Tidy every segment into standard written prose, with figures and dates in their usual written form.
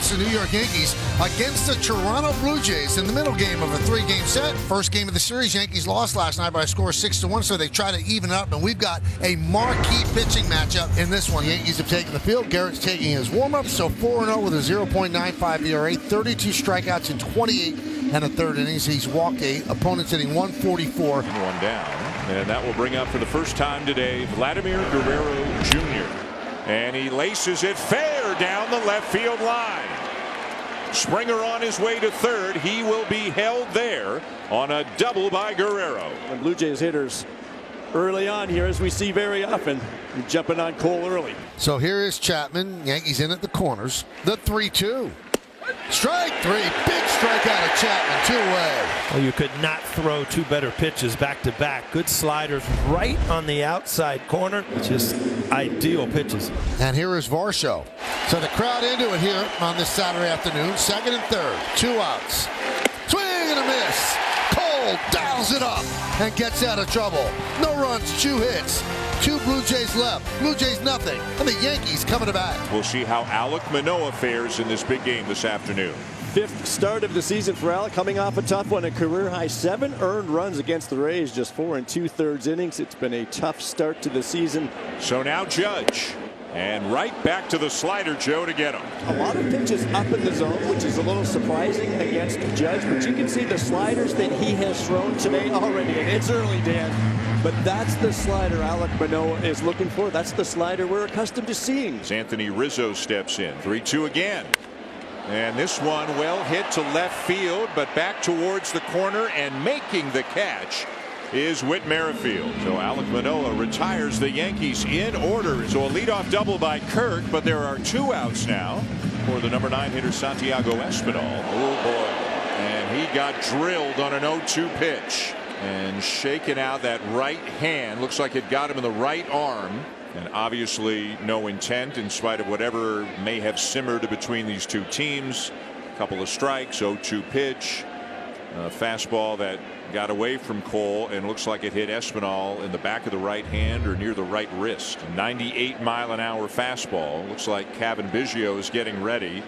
It's the New York Yankees against the Toronto Blue Jays in the middle game of a 3-game set. First game of the series, Yankees lost last night by a score of 6-1, so they try to even up, and we've got a marquee pitching matchup in this one. Yankees have taken the field. Garrett's taking his warm-up, so 4-0 with a 0.95 ERA, 32 strikeouts in 28 and a third innings. He's walked opponents hitting 144. One down, and that will bring up for the first time today Vladimir Guerrero Jr. And he laces it fair down the left field line. Springer on his way to third. He will be held there on a double by Guerrero. And Blue Jays hitters early on here, as we see very often, jumping on Cole early. So here is Chapman. Yankees in at the corners. The 3-2. Strike three. Big strikeout of Chapman. 2-away. Well, you could not throw two better pitches back to back. Good sliders right on the outside corner. Just ideal pitches. And here is Varsho. So the crowd into it here on this Saturday afternoon. Second and third. 2 outs. Swing and a miss. Cole dials it up and gets out of trouble. No runs, 2 hits. 2 Blue Jays left. Blue Jays nothing. And the Yankees coming to bat. We'll see how Alek Manoah fares in this big game this afternoon. 5th start of the season for Alek, coming off a tough one. A career high 7 earned runs against the Rays, just 4 2/3 innings. It's been a tough start to the season. So now Judge. And right back to the slider, Joe, to get him. A lot of pitches up in the zone, which is a little surprising against Judge, but you can see the sliders that he has thrown today already, and it's early, Dan, but that's the slider Alek Manoah is looking for. That's the slider we're accustomed to seeing. As Anthony Rizzo steps in. 3-2 again. And this one well hit to left field, but back towards the corner, and making the catch is Whit Merrifield. So Alek Manoah retires the Yankees in order. So a leadoff double by Kirk, but there are 2 outs now for the number 9 hitter Santiago Espinal. Oh boy. And he got drilled on an 0-2 pitch and shaken out that right hand. Looks like it got him in the right arm. And obviously no intent in spite of whatever may have simmered between these two teams. A couple of strikes, 0-2 pitch. Fastball that got away from Cole and looks like it hit Espinal in the back of the right hand or near the right wrist. 98-mile-an-hour fastball. Looks like Cavan Biggio is getting ready.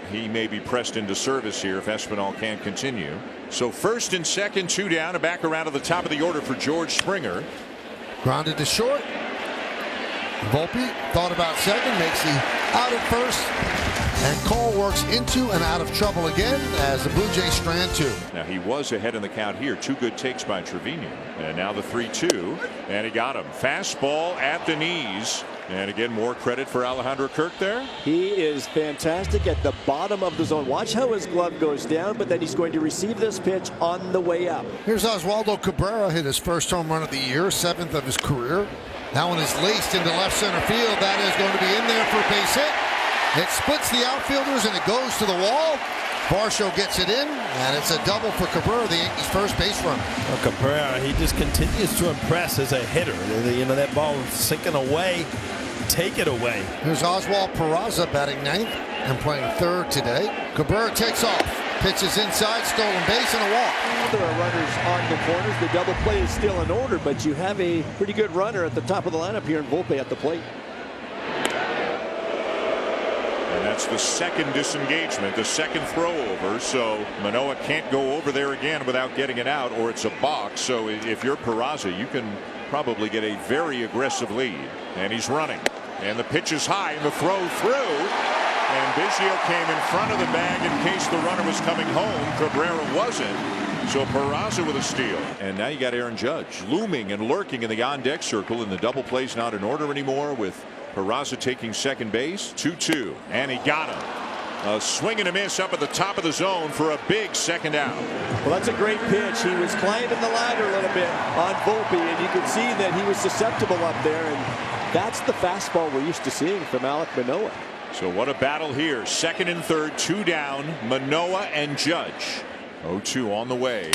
He may be pressed into service here if Espinal can't continue. So first and second, 2 down, and back around to the top of the order for George Springer. Grounded to short. Volpe thought about second, makes the out at first, and Cole works into and out of trouble again as the Blue Jays strand 2. Now he was ahead in the count here. 2 good takes by Trevino, and now the 3-2, and he got him. Fastball at the knees, and again more credit for Alejandro Kirk there. He is fantastic at the bottom of the zone. Watch how his glove goes down, but then he's going to receive this pitch on the way up. Here's Oswaldo Cabrera hit his first home run of the year, 7th of his career. That one is laced into left center field. That is going to be in there for a base hit. It splits the outfielders and it goes to the wall. Varsho gets it in, and it's a double for Cabrera, the Yankees' first base runner. Well, Cabrera, he just continues to impress as a hitter. You know, that ball sinking away, take it away. Here's Oswald Peraza batting 9th and playing 3rd today. Cabrera takes off, pitches inside, stolen base, and a walk. There are runners on the corners. The double play is still in order, but you have a pretty good runner at the top of the lineup here in Volpe at the plate. And that's the second disengagement, the second throw over. So Manoah can't go over there again without getting it out, or it's a box. So if you're Peraza, you can probably get a very aggressive lead. And he's running. And the pitch is high, and the throw through. And Biggio came in front of the bag in case the runner was coming home. Cabrera wasn't. So Peraza with a steal. And now you got Aaron Judge looming and lurking in the on-deck circle, and the double play's not in order anymore with Peraza taking second base. 2-2, and he got him. A swing and a miss up at the top of the zone for a big second out. Well, that's a great pitch. He was climbing the ladder a little bit on Volpe, and you could see that he was susceptible up there, and that's the fastball we're used to seeing from Alek Manoah. So what a battle here. Second and third, 2 down, Manoah and Judge. 0-2 on the way,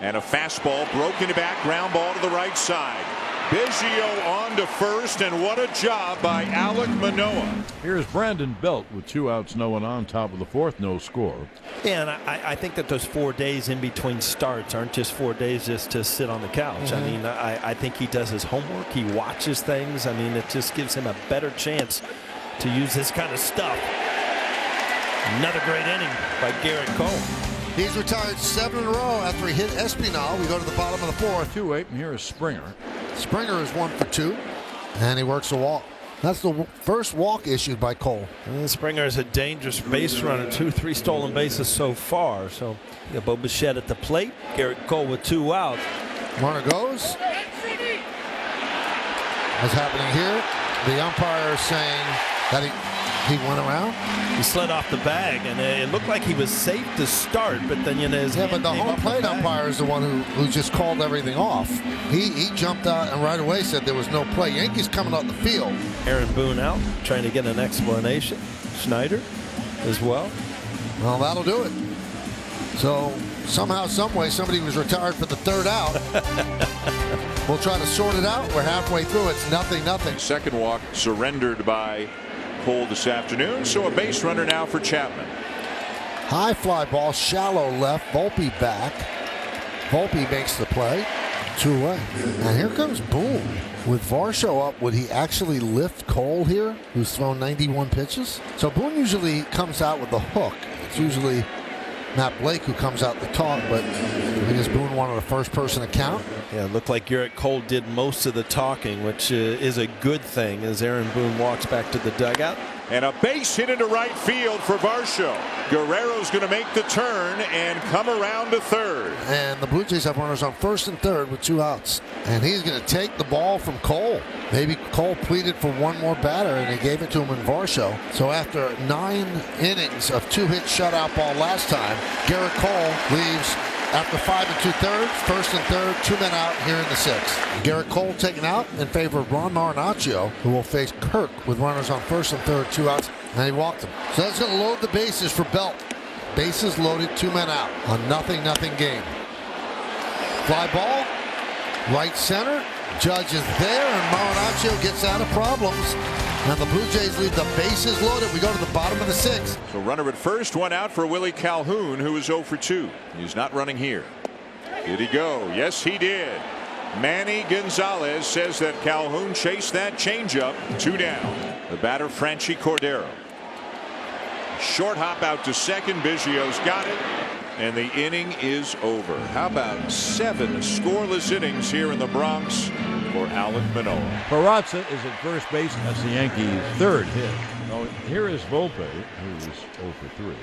and a fastball broken back, ground ball to the right side. Biggio on to first, and what a job by Alek Manoah. Here's Brandon Belt with 2 outs, no one on, top of the 4th, no score. Yeah, and I think that those 4 days in between starts aren't just 4 days just to sit on the couch. I mean, I think he does his homework. He watches things. I mean, it just gives him a better chance to use this kind of stuff. Another great inning by Garrett Cole. He's retired 7 in a row after he hit Espinal. We go to the bottom of the 4th. 2-8, and here is Springer. Springer is 1 for 2, and he works a walk. That's the first walk issued by Cole. And Springer is a dangerous base runner, 2-3 stolen bases so far. So you got Bo Bichette at the plate, Garrett Cole with 2 outs. Runner goes. What's happening here? The umpire is saying that he went around. He slid off the bag, and it looked like he was safe to start, but then his Yeah, but the home plate umpire is the one who just called everything off. He jumped out and right away said there was no play. Yankees coming out the field. Aaron Boone out, trying to get an explanation. Schneider as well. Well, that'll do it. So somehow, some way, somebody was retired for the 3rd out. We'll try to sort it out. We're halfway through. It's 0-0. Second walk surrendered by Cole this afternoon. So a base runner now for Chapman. High fly ball, shallow left. Volpe back. Volpe makes the play. 2 away. And here comes Boone. With Varsho up, would he actually lift Cole here, who's thrown 91 pitches? So Boone usually comes out with the hook. It's usually Matt Blake who comes out the talk, but I guess Boone wanted a first person account. Yeah, it looked like Garrett Cole did most of the talking, which is a good thing as Aaron Boone walks back to the dugout. And a base hit into right field for Varsho. Guerrero's going to make the turn and come around to third. And the Blue Jays have runners on first and third with 2 outs. And he's going to take the ball from Cole. Maybe Cole pleaded for one more batter, and he gave it to him in Varsho. So after 9 innings of 2-hit shutout ball last time, Garrett Cole leaves after 5 2/3, first and third, 2 men out here in the 6th. Garrett Cole taken out in favor of Ron Marinaccio, who will face Kirk with runners on first and third, 2 outs, and he walked him. So that's going to load the bases for Belt. Bases loaded, 2 men out. A 0-0 game. Fly ball, right center. Judge is there, and Marinaccio gets out of problems. And the Blue Jays leave the bases loaded. We go to the bottom of the 6th. So runner at first, 1 out for Willie Calhoun, who is 0 for 2. He's not running here. Did he go? Yes, he did. Manny Gonzalez says that Calhoun chased that changeup. 2 down. The batter, Franchi Cordero. Short hop out to second. Biggio's got it. And the inning is over. How about 7 scoreless innings here in the Bronx for Alek Manoah? Peraza is at first base. That's the Yankees' 3rd hit. Now, here is Volpe, who's 0 for 3.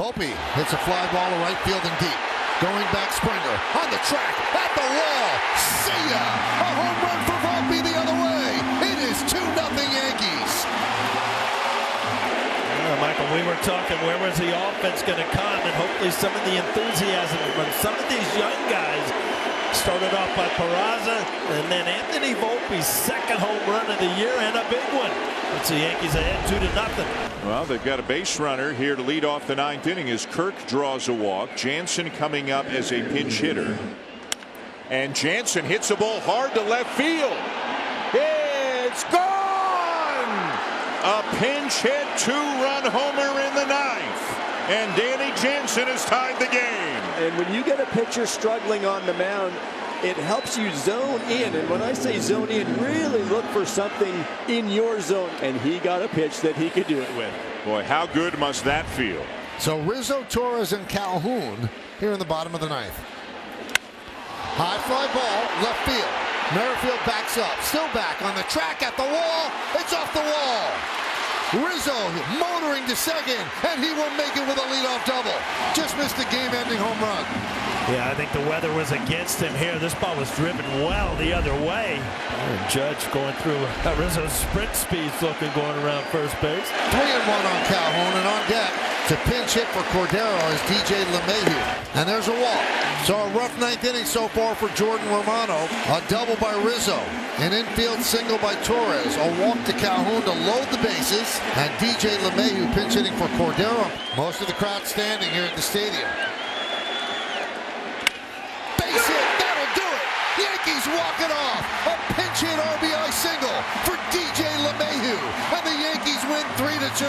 Volpe hits a fly ball to right field and deep. Going back, Springer on the track at the wall. See ya! A home run for Volpe the other way. It is 2-0 Yankees. Michael, we were talking where was the offense going to come, and hopefully some of the enthusiasm from some of these young guys. Started off by Peraza, and then Anthony Volpe's 2nd home run of the year, and a big one. Puts the Yankees ahead 2-0. Well, they've got a base runner here to lead off the 9th inning as Kirk draws a walk. Jansen coming up as a pinch hitter. And Jansen hits a ball hard to left field. It's gone! A pinch hit 2-run homer in the 9th. And Danny Jansen has tied the game. And when you get a pitcher struggling on the mound, it helps you zone in. And when I say zone in, really look for something in your zone. And he got a pitch that he could do it with. Boy, how good must that feel? So Rizzo, Torres, and Calhoun here in the bottom of the 9th. High fly ball, left field. Merrifield backs up, still back on the track at the wall. It's off the wall. Rizzo motoring to second, and he will make it with a leadoff double. Just missed the game-ending home run. Yeah, I think the weather was against him here. This ball was driven well the other way. And Judge going through Rizzo's sprint speed's looking going around first base. 3-1 on Calhoun, and on deck to pinch hit for Cordero is DJ LeMahieu. And there's a walk. So a rough 9th inning so far for Jordan Romano. A double by Rizzo. An infield single by Torres. A walk to Calhoun to load the bases. And DJ LeMahieu pinch hitting for Cordero. Most of the crowd standing here at the stadium. Base hit, that'll do it. Yankees walk it off. A pinch hit RBI single for DJ LeMahieu. And the Yankees win 3-2.